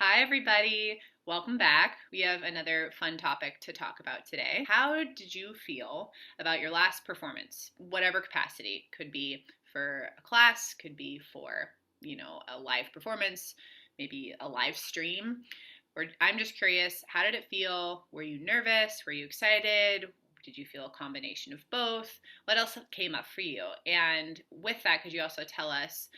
Hi, everybody. Welcome back. We have another fun topic to talk about today. How did you feel about your last performance, whatever capacity? Could be for a class, could be for, a live performance, maybe a live stream. Or I'm just curious, how did it feel? Were you nervous? Were you excited? Did you feel a combination of both? What else came up for you? And with that, could you also tell us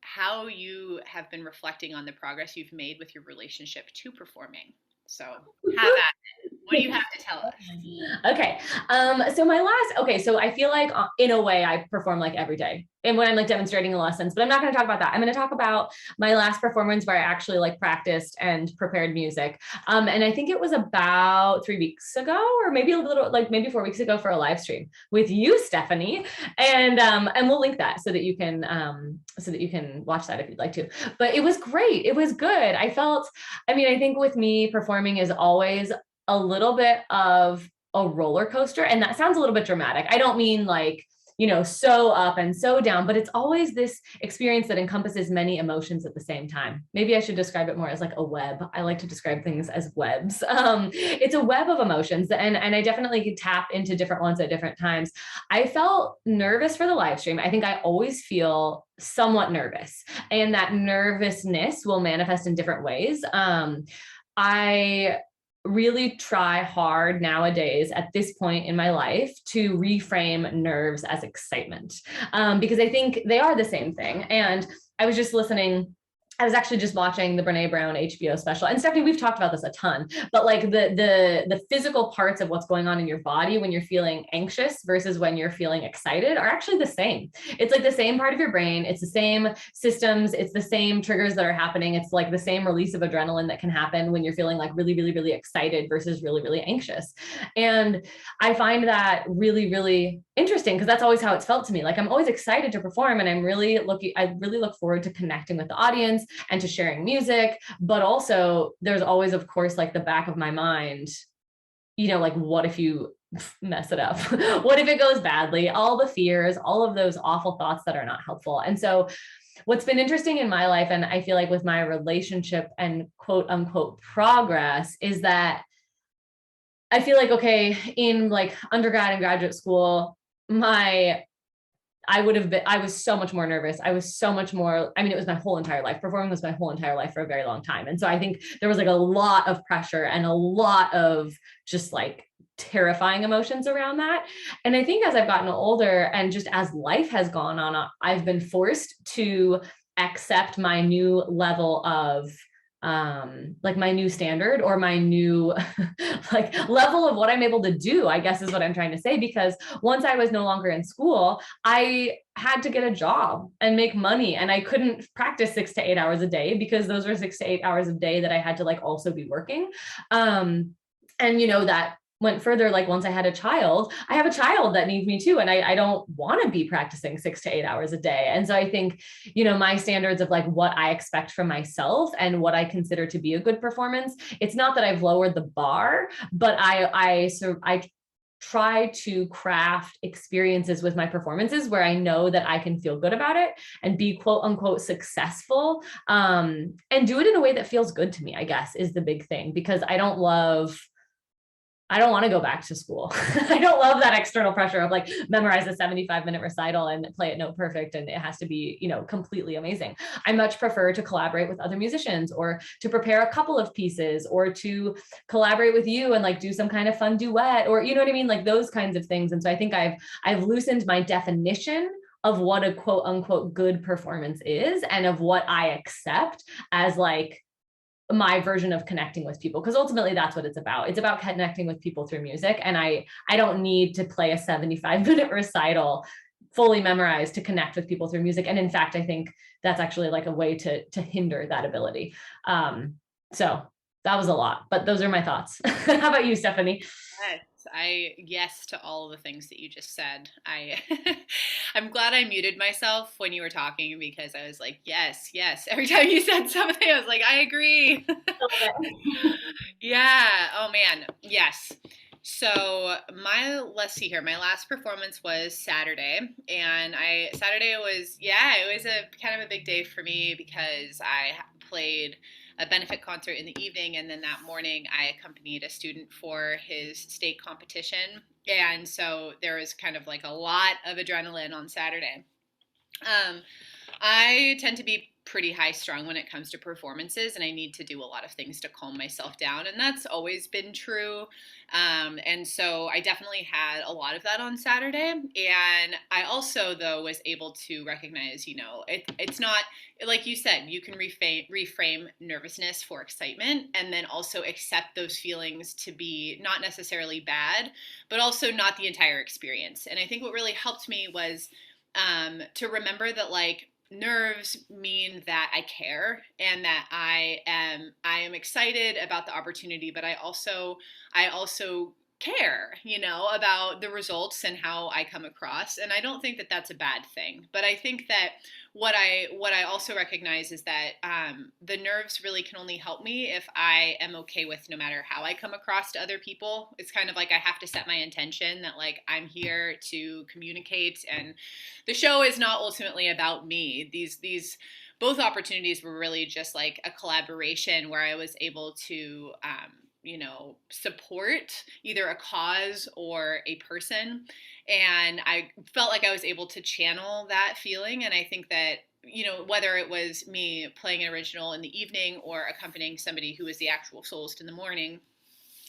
how you have been reflecting on the progress you've made with your relationship to performing? So, have at it. What do you have to tell us? Okay. So I feel like in a way I perform like every day. And when I'm like demonstrating lessons, but I'm not going to talk about that. I'm going to talk about my last performance where I actually like practiced and prepared music. And I think it was about 3 weeks ago, or maybe a little like maybe 4 weeks ago for a live stream with you, Stephanie. And we'll link that so that you can watch that if you'd like to. But it was great. It was good. I think with me performing is always a little bit of a roller coaster. And that sounds a little bit dramatic. I don't mean like, so up and so down, but it's always this experience that encompasses many emotions at the same time. Maybe I should describe it more as like a web. I like to describe things as webs. It's a web of emotions, and I definitely could tap into different ones at different times. I felt nervous for the live stream. I think I always feel somewhat nervous, and that nervousness will manifest in different ways. I really try hard nowadays at this point in my life to reframe nerves as excitement, because I think they are the same thing. And I was just listening. I was actually just watching the Brene Brown HBO special. And Stephanie, we've talked about this a ton, but like the physical parts of what's going on in your body when you're feeling anxious versus when you're feeling excited are actually the same. It's like the same part of your brain. It's the same systems. It's the same triggers that are happening. It's like the same release of adrenaline that can happen when you're feeling like really, really, really excited versus really, really anxious. And I find that really, really interesting because that's always how it's felt to me. Like I'm always excited to perform, and I really look forward to connecting with the audience and to sharing music. But also there's always, of course, like the back of my mind, like what if you mess it up? What if it goes badly? All the fears, all of those awful thoughts that are not helpful. And so what's been interesting in my life, and I feel like with my relationship and quote unquote progress, is that I feel like, okay, in like undergrad and graduate school, my I was so much more nervous. I was so much more, it was my whole entire life. Performing was my whole entire life for a very long time. And so I think there was like a lot of pressure and a lot of just like terrifying emotions around that. And I think as I've gotten older and just as life has gone on, I've been forced to accept my new level of like my new standard, or my new like level of what I'm able to do, I guess is what I'm trying to say. Because once I was no longer in school, I had to get a job and make money, and I couldn't practice 6 to 8 hours a day because those were 6 to 8 hours a day that I had to like also be working. And that went further. Like once I have a child that needs me too, and I don't want to be practicing 6 to 8 hours a day. And so I think, my standards of like what I expect from myself and what I consider to be a good performance, it's not that I've lowered the bar, but I try to craft experiences with my performances where I know that I can feel good about it and be quote unquote successful, and do it in a way that feels good to me, I guess, is the big thing. Because I don't want to go back to school. I don't love that external pressure of like memorize a 75-minute recital and play it note perfect, and it has to be, completely amazing. I much prefer to collaborate with other musicians, or to prepare a couple of pieces, or to collaborate with you and like do some kind of fun duet, or you know what I mean? Like those kinds of things. And so I think I've loosened my definition of what a quote unquote good performance is, and of what I accept as like my version of connecting with people, because ultimately that's what it's about connecting with people through music. And I don't need to play a 75-minute recital fully memorized to connect with people through music. And in fact, I think that's actually like a way to hinder that ability. So that was a lot, but those are my thoughts. How about you, Stephanie? Yes, I yes to all of the things that you just said. I'm glad I muted myself when you were talking because I was like, yes, yes. Every time you said something, I was like, I agree. Yeah. Oh man. Yes. So let's see here. My last performance was Saturday, and I Saturday was, yeah, it was a kind of a big day for me because I played a benefit concert in the evening, and then that morning I accompanied a student for his state competition. And so there was kind of like a lot of adrenaline on Saturday. Um, I tend to be pretty high strung when it comes to performances, and I need to do a lot of things to calm myself down, and that's always been true. And so I definitely had a lot of that on Saturday. And I also, though, was able to recognize, it's not like you said, you can reframe nervousness for excitement, and then also accept those feelings to be not necessarily bad, but also not the entire experience. And I think what really helped me was to remember that like nerves mean that I care and that I am excited about the opportunity, but I also care, about the results and how I come across. And I don't think that that's a bad thing. But I think that what I also recognize is that the nerves really can only help me if I am okay with no matter how I come across to other people. It's kind of like I have to set my intention that like I'm here to communicate, and the show is not ultimately about me. These both opportunities were really just like a collaboration where I was able to support either a cause or a person. And I felt like I was able to channel that feeling. And I think that, whether it was me playing an original in the evening or accompanying somebody who was the actual soloist in the morning,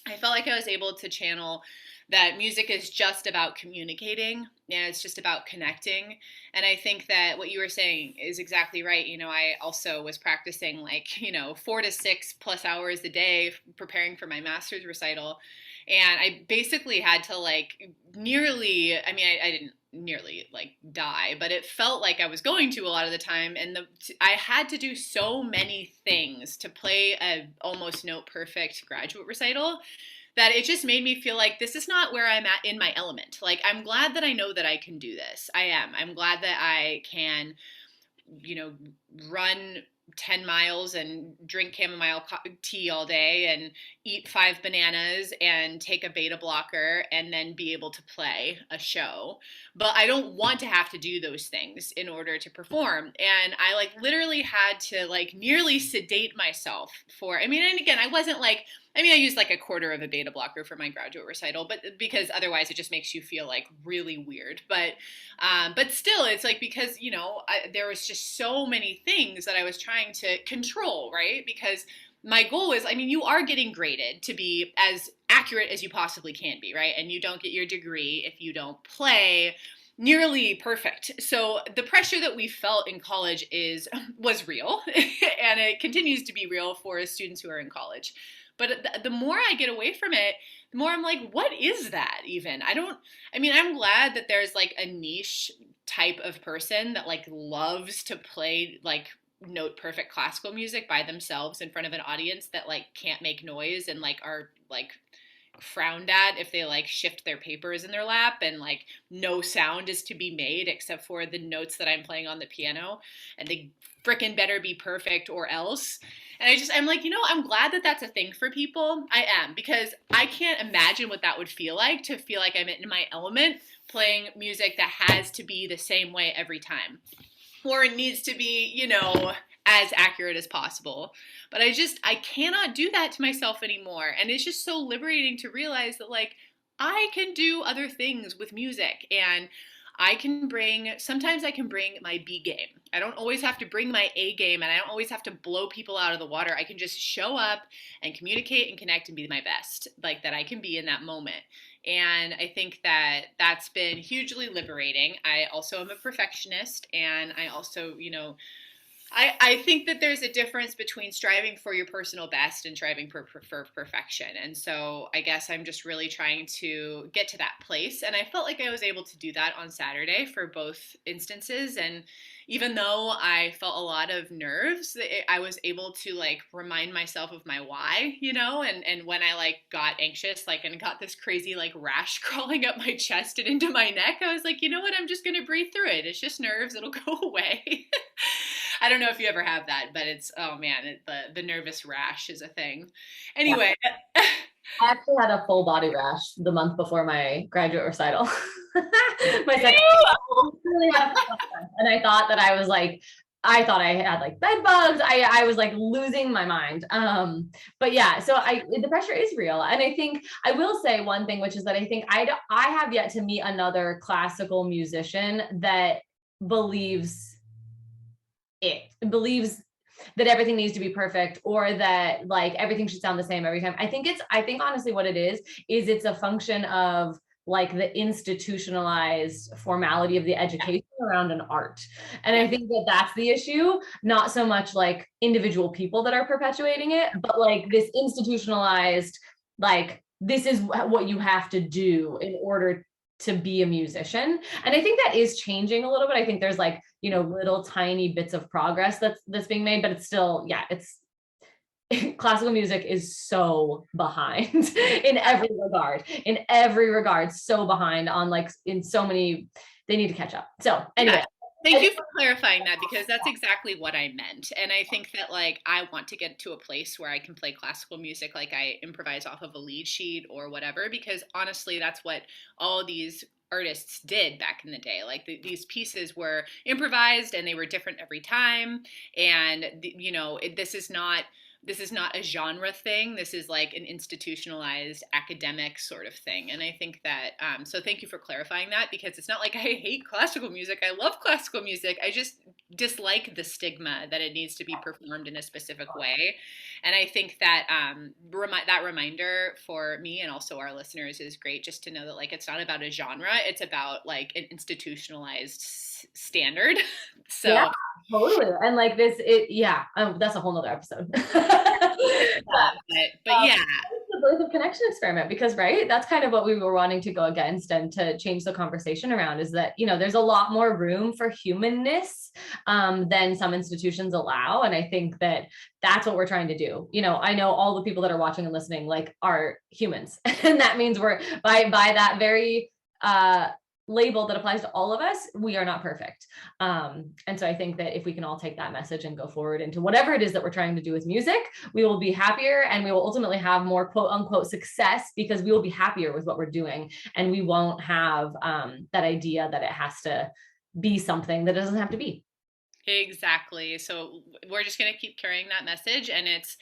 I felt like I was able to channel that music is just about communicating and it's just about connecting. And I think that what you were saying is exactly right. I also was practicing like, 4 to 6+ hours a day preparing for my master's recital. And I basically had to like nearly, I didn't nearly like die, but it felt like I was going to a lot of the time. And I had to do so many things to play a almost note perfect graduate recital that it just made me feel like this is not where I'm at in my element. Like, I'm glad that I know that I can do this. I am. I'm glad that I can, run 10 miles and drink chamomile tea all day and eat 5 bananas and take a beta blocker and then be able to play a show. But I don't want to have to do those things in order to perform. And I like literally had to like nearly sedate myself and again, I wasn't like, I used like a quarter of a beta blocker for my graduate recital, but because otherwise it just makes you feel like really weird. But still, it's like because there was just so many things that I was trying to control, right? Because my goal was, you are getting graded to be as accurate as you possibly can be, right? And you don't get your degree if you don't play nearly perfect. So the pressure that we felt in college was real, and it continues to be real for students who are in college. But the more I get away from it, the more I'm like, what is that even? I'm glad that there's like a niche type of person that like loves to play like note perfect classical music by themselves in front of an audience that like can't make noise and like are like frowned at if they like shift their papers in their lap and like no sound is to be made except for the notes that I'm playing on the piano, and they frickin' better be perfect or else. And I'm like, I'm glad that that's a thing for people. I am, because I can't imagine what that would feel like to feel like I'm in my element playing music that has to be the same way every time, or it needs to be, as accurate as possible. But I cannot do that to myself anymore. And it's just so liberating to realize that like I can do other things with music, and sometimes I can bring my B game. I don't always have to bring my A game, and I don't always have to blow people out of the water. I can just show up and communicate and connect and be my best, like that I can be in that moment. And I think that that's been hugely liberating. I also am a perfectionist, and I also, I think that there's a difference between striving for your personal best and striving for perfection. And so I guess I'm just really trying to get to that place. And I felt like I was able to do that on Saturday for both instances. And even though I felt a lot of nerves, I was able to like remind myself of my why, and when I like got anxious, like, and got this crazy like rash crawling up my chest and into my neck, I was like, you know what, I'm just going to breathe through it. It's just nerves. It'll go away. I don't know if you ever have that, but it's, oh man, the nervous rash is a thing. Anyway. Yeah. I actually had a full body rash the month before my graduate recital. My second, and I thought that I was like I thought I had like bed bugs. I was like losing my mind. But yeah, so the pressure is real. And I think I will say one thing, which is that I think I have yet to meet another classical musician that believes believes that everything needs to be perfect or that like everything should sound the same every time. I think honestly what it is it's a function of like the institutionalized formality of the education around an art. And I think that that's the issue, not so much like individual people that are perpetuating it, but like this institutionalized, like this is what you have to do in order to be a musician. And I think that is changing a little bit. I think there's like, little tiny bits of progress that's being made, but it's still, yeah, it's classical music is so behind in every regard, so behind on like in so many, they need to catch up. So anyway. Yeah. Thank you for clarifying that because that's exactly what I meant. And I think that like I want to get to a place where I can play classical music like I improvise off of a lead sheet or whatever, because honestly that's what all these artists did back in the day. Like these pieces were improvised and they were different every time. And this is not a genre thing. This is like an institutionalized academic sort of thing. And I think that, so thank you for clarifying that because it's not like I hate classical music. I love classical music. I just dislike the stigma that it needs to be performed in a specific way. And I think that that reminder for me and also our listeners is great just to know that like it's not about a genre. It's about like an institutionalized standard. So yeah, totally. And like that's a whole nother episode. but yeah, the birth of connection experiment, because right, that's kind of what we were wanting to go against and to change the conversation around, is that there's a lot more room for humanness than some institutions allow. And I think that that's what we're trying to do. I know all the people that are watching and listening like are humans, and that means we're by that very label that applies to all of us, we are not perfect. And so I think that if we can all take that message and go forward into whatever it is that we're trying to do with music, we will be happier and we will ultimately have more quote unquote success because we will be happier with what we're doing. And we won't have that idea that it has to be something that it doesn't have to be. Exactly. So we're just going to keep carrying that message, and it's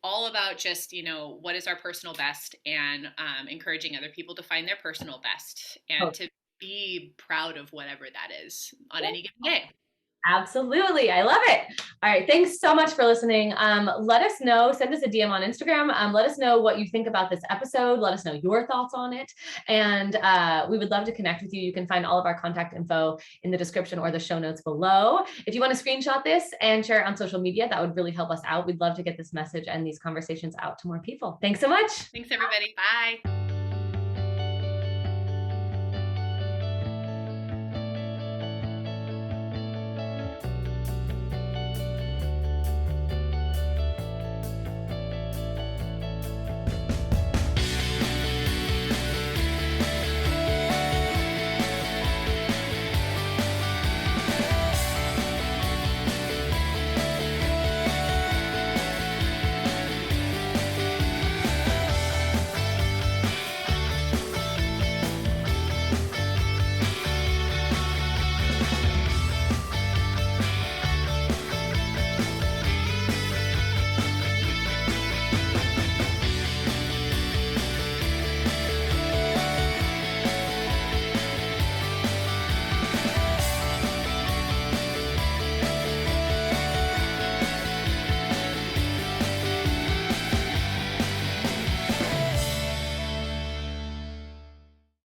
all about just what is our personal best, and encouraging other people to find their personal best and to be proud of whatever that is on any given day. Absolutely. I love it. All right. Thanks so much for listening. Let us know, send us a DM on Instagram. Let us know what you think about this episode. Let us know your thoughts on it. And we would love to connect with you. You can find all of our contact info in the description or the show notes below. If you want to screenshot this and share it on social media, that would really help us out. We'd love to get this message and these conversations out to more people. Thanks so much. Thanks, everybody. Bye.